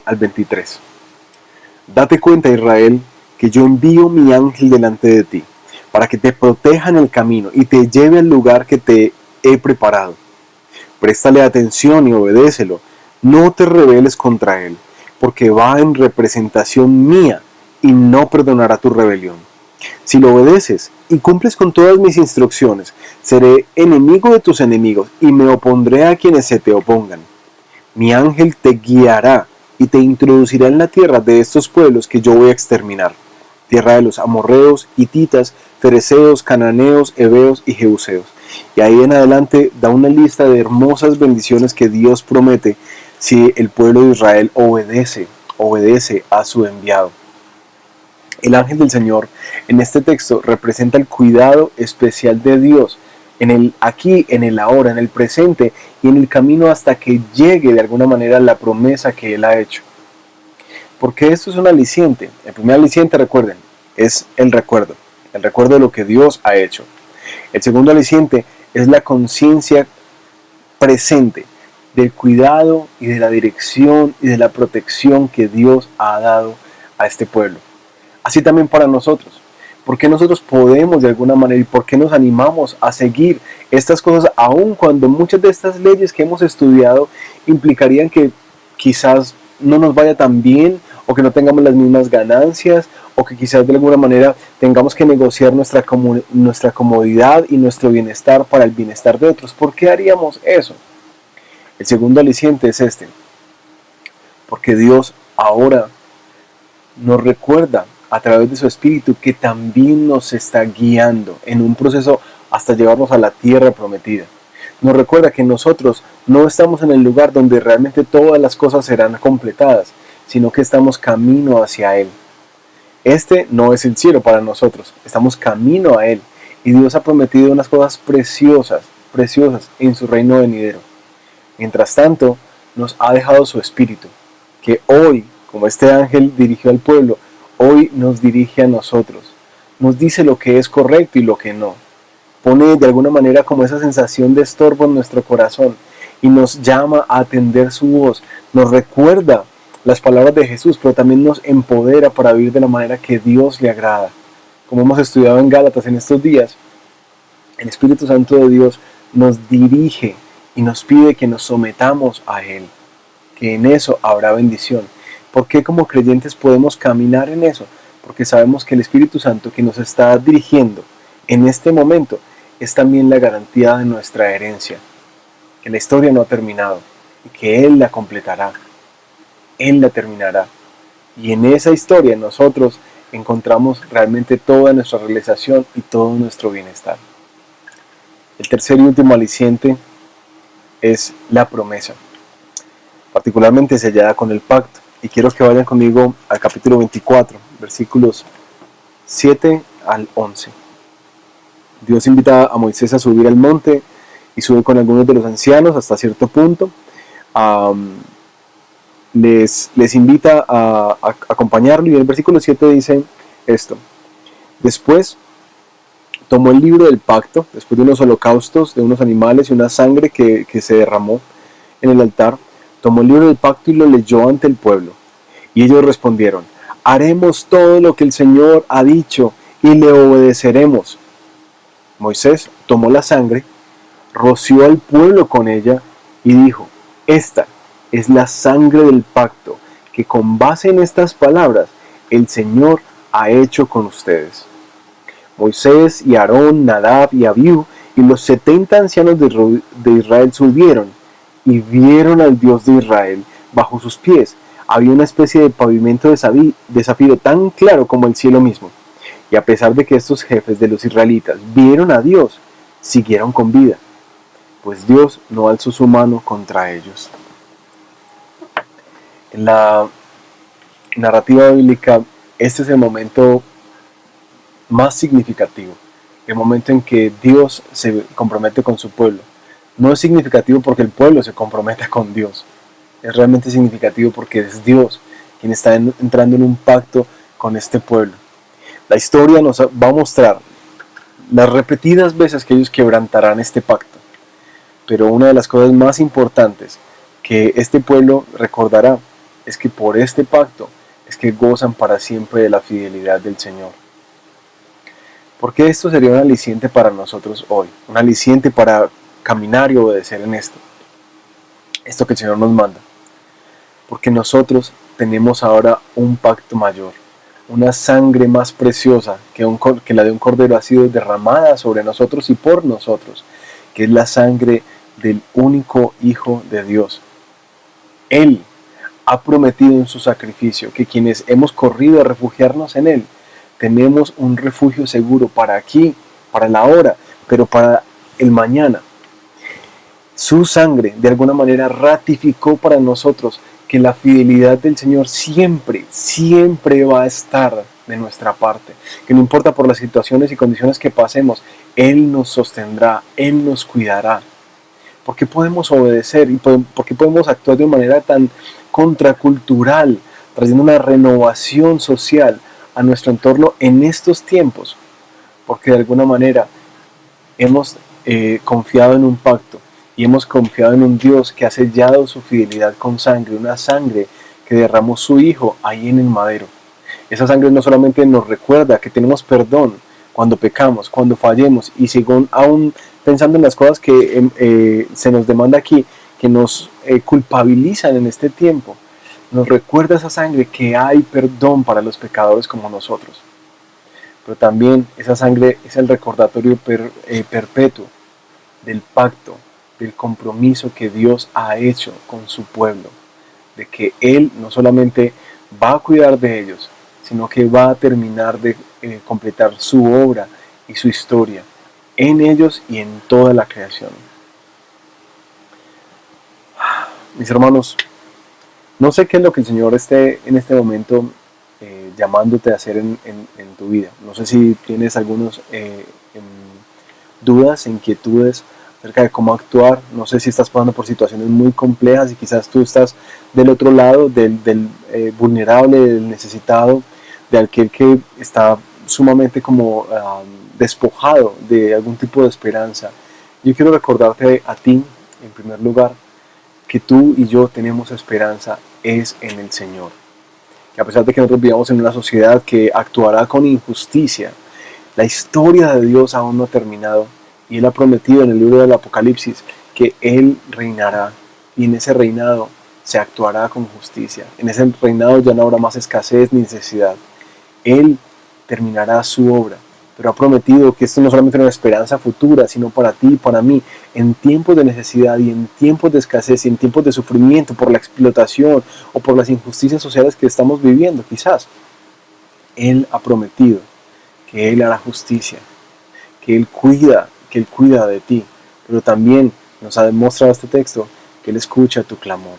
al 23. Date cuenta, Israel, que yo envío mi ángel delante de ti, para que te proteja en el camino y te lleve al lugar que te he preparado. Préstale atención y obedécelo. No te rebeles contra él, porque va en representación mía y no perdonará tu rebelión. Si lo obedeces y cumples con todas mis instrucciones, seré enemigo de tus enemigos y me opondré a quienes se te opongan. Mi ángel te guiará y te introducirá en la tierra de estos pueblos que yo voy a exterminar, tierra de los amorreos, hititas, fereceos, cananeos, heveos y jebuseos. Y ahí en adelante da una lista de hermosas bendiciones que Dios promete si el pueblo de Israel obedece a su enviado. El ángel del Señor en este texto representa el cuidado especial de Dios en el aquí, en el ahora, en el presente y en el camino hasta que llegue de alguna manera la promesa que Él ha hecho. Porque esto es un aliciente. El primer aliciente, recuerden, es el recuerdo de lo que Dios ha hecho. El segundo aliciente es la conciencia presente del cuidado y de la dirección y de la protección que Dios ha dado a este pueblo. Así también para nosotros. ¿Por qué nosotros podemos de alguna manera y por qué nos animamos a seguir estas cosas aun cuando muchas de estas leyes que hemos estudiado implicarían que quizás no nos vaya tan bien o que no tengamos las mismas ganancias o que quizás de alguna manera tengamos que negociar nuestra comodidad y nuestro bienestar para el bienestar de otros? ¿Por qué haríamos eso? El segundo aliciente es este, porque Dios ahora nos recuerda a través de su Espíritu que también nos está guiando en un proceso hasta llevarnos a la tierra prometida. Nos recuerda que nosotros no estamos en el lugar donde realmente todas las cosas serán completadas, sino que estamos camino hacia Él. Este no es el cielo para nosotros, estamos camino a Él. Y Dios ha prometido unas cosas preciosas en su reino venidero. Mientras tanto, nos ha dejado su Espíritu, que hoy, como este ángel dirigió al pueblo, hoy nos dirige a nosotros. Nos dice lo que es correcto y lo que no. Pone de alguna manera como esa sensación de estorbo en nuestro corazón y nos llama a atender su voz. Nos recuerda las palabras de Jesús, pero también nos empodera para vivir de la manera que Dios le agrada. Como hemos estudiado en Gálatas en estos días, el Espíritu Santo de Dios nos dirige y nos pide que nos sometamos a Él, que en eso habrá bendición. ¿Por qué como creyentes podemos caminar en eso? Porque sabemos que el Espíritu Santo que nos está dirigiendo en este momento es también la garantía de nuestra herencia, que la historia no ha terminado y que Él la completará, Él la terminará. Y en esa historia nosotros encontramos realmente toda nuestra realización y todo nuestro bienestar. El tercer y último aliciente es la promesa, particularmente sellada con el pacto. Y quiero que vayan conmigo al capítulo 24, versículos 7 al 11. Dios invita a Moisés a subir al monte y sube con algunos de los ancianos hasta cierto punto. Les invita a acompañarlo y en el versículo 7 dice esto. Después tomó el libro del pacto, después de unos holocaustos de unos animales y una sangre que se derramó en el altar, tomó el libro del pacto y lo leyó ante el pueblo. Y ellos respondieron, haremos todo lo que el Señor ha dicho y le obedeceremos. Moisés tomó la sangre, roció al pueblo con ella y dijo, esta es la sangre del pacto que con base en estas palabras el Señor ha hecho con ustedes. Moisés y Aarón, Nadab y Abiú y los 70 ancianos de Israel subieron y vieron al Dios de Israel bajo sus pies. Había una especie de pavimento de zafiro tan claro como el cielo mismo. Y a pesar de que estos jefes de los israelitas vieron a Dios, siguieron con vida, pues Dios no alzó su mano contra ellos. En la narrativa bíblica, este es el momento más significativo, el momento en que Dios se compromete con su pueblo. No es significativo porque el pueblo se comprometa con Dios, es realmente significativo porque es Dios quien está entrando en un pacto con este pueblo. La historia nos va a mostrar las repetidas veces que ellos quebrantarán este pacto, pero una de las cosas más importantes que este pueblo recordará es que por este pacto es que gozan para siempre de la fidelidad del Señor. Porque esto sería un aliciente para nosotros hoy, un aliciente para caminar y obedecer en esto que el Señor nos manda. Porque nosotros tenemos ahora un pacto mayor, una sangre más preciosa que la de un cordero ha sido derramada sobre nosotros y por nosotros, que es la sangre del único Hijo de Dios. Él ha prometido en su sacrificio que quienes hemos corrido a refugiarnos en Él, tenemos un refugio seguro para aquí, para la hora, pero para el mañana. Su sangre de alguna manera ratificó para nosotros que la fidelidad del Señor siempre, siempre va a estar de nuestra parte. Que no importa por las situaciones y condiciones que pasemos, Él nos sostendrá, Él nos cuidará. ¿Por qué podemos obedecer y por qué podemos actuar de una manera tan contracultural, trayendo una renovación social a nuestro entorno en estos tiempos? Porque de alguna manera hemos confiado en un pacto y hemos confiado en un Dios que ha sellado su fidelidad con sangre, una sangre que derramó su Hijo ahí en el madero. Esa sangre no solamente nos recuerda que tenemos perdón cuando pecamos, cuando fallemos y según aún pensando en las cosas que se nos demanda aquí, que nos culpabilizan en este tiempo, nos recuerda esa sangre que hay perdón para los pecadores como nosotros. Pero también esa sangre es el recordatorio perpetuo del pacto, del compromiso que Dios ha hecho con su pueblo, de que Él no solamente va a cuidar de ellos, sino que va a terminar de completar su obra y su historia en ellos y en toda la creación. Mis hermanos, no sé qué es lo que el Señor esté en este momento llamándote a hacer en tu vida. No sé si tienes algunas dudas, inquietudes acerca de cómo actuar. No sé si estás pasando por situaciones muy complejas y quizás tú estás del otro lado, del vulnerable, del necesitado, de aquel que está sumamente como despojado de algún tipo de esperanza. Yo quiero recordarte a ti, en primer lugar, que tú y yo tenemos esperanza es en el Señor. Que a pesar de que nosotros vivamos en una sociedad que actuará con injusticia, la historia de Dios aún no ha terminado y Él ha prometido en el libro del Apocalipsis que Él reinará y en ese reinado se actuará con justicia. En ese reinado ya no habrá más escasez ni necesidad. Él terminará su obra, pero ha prometido que esto no solamente es una esperanza futura, sino para ti y para mí, en tiempos de necesidad y en tiempos de escasez y en tiempos de sufrimiento por la explotación o por las injusticias sociales que estamos viviendo, quizás. Él ha prometido que Él hará justicia, que Él cuida de ti, pero también nos ha demostrado este texto que Él escucha tu clamor.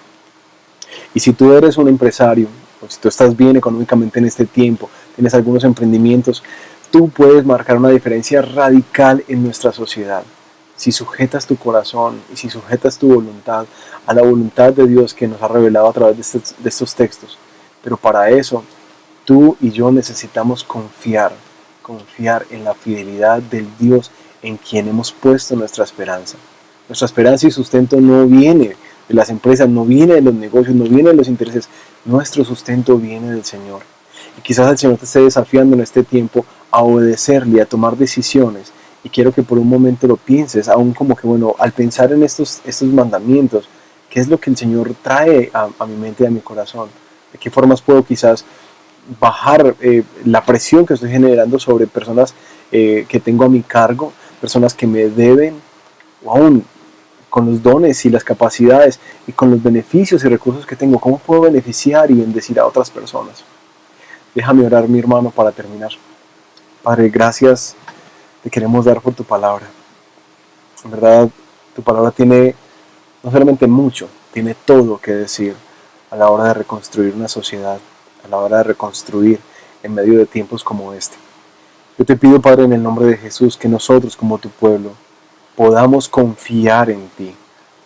Y si tú eres un empresario, o si tú estás bien económicamente en este tiempo, tienes algunos emprendimientos, tú puedes marcar una diferencia radical en nuestra sociedad. Si sujetas tu corazón y si sujetas tu voluntad a la voluntad de Dios que nos ha revelado a través de estos textos. Pero para eso, tú y yo necesitamos confiar en la fidelidad del Dios en quien hemos puesto nuestra esperanza. Nuestra esperanza y sustento no viene de las empresas, no viene de los negocios, no viene de los intereses. Nuestro sustento viene del Señor. Y quizás el Señor te esté desafiando en este tiempo a obedecerle, a tomar decisiones. Y quiero que por un momento lo pienses, aún como que, bueno, al pensar en estos mandamientos, ¿qué es lo que el Señor trae a mi mente y a mi corazón? ¿De qué formas puedo quizás bajar la presión que estoy generando sobre personas que tengo a mi cargo, personas que me deben, o aún con los dones y las capacidades y con los beneficios y recursos que tengo, ¿cómo puedo beneficiar y bendecir a otras personas? Déjame orar, mi hermano, para terminar. Padre, gracias te queremos dar por tu palabra. En verdad, tu palabra tiene no solamente mucho, tiene todo que decir a la hora de reconstruir una sociedad, a la hora de reconstruir en medio de tiempos como este. Yo te pido, Padre, en el nombre de Jesús, que nosotros como tu pueblo podamos confiar en ti,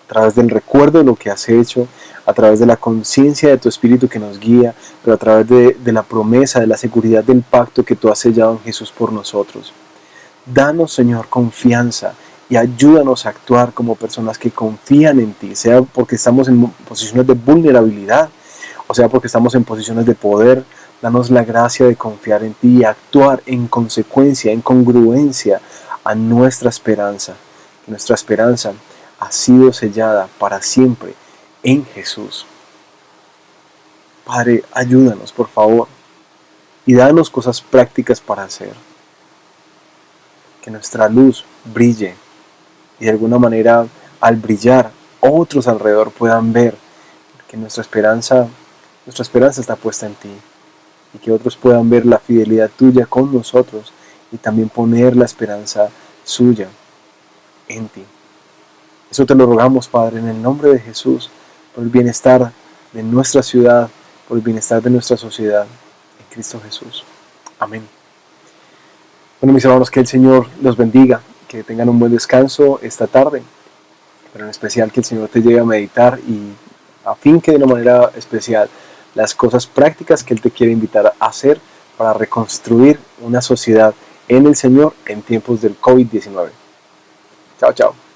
a través del recuerdo de lo que has hecho, a través de la conciencia de tu Espíritu que nos guía, pero a través de la promesa, de la seguridad del pacto que tú has sellado en Jesús por nosotros. Danos, Señor, confianza y ayúdanos a actuar como personas que confían en ti, sea porque estamos en posiciones de vulnerabilidad, o sea porque estamos en posiciones de poder. Danos la gracia de confiar en ti y actuar en consecuencia, en congruencia a nuestra esperanza. Nuestra esperanza ha sido sellada para siempre en Jesús. Padre, ayúdanos, por favor, y danos cosas prácticas para hacer. Que nuestra luz brille y de alguna manera, al brillar, otros alrededor puedan ver que nuestra esperanza está puesta en ti, y que otros puedan ver la fidelidad tuya con nosotros y también poner la esperanza suya en ti. Eso te lo rogamos, Padre, en el nombre de Jesús, por el bienestar de nuestra ciudad, por el bienestar de nuestra sociedad, en Cristo Jesús. Amén. Bueno, mis hermanos, que el Señor los bendiga, que tengan un buen descanso esta tarde, pero en especial que el Señor te lleve a meditar y a fin que de una manera especial las cosas prácticas que Él te quiere invitar a hacer para reconstruir una sociedad en el Señor en tiempos del COVID-19. Chao, chao.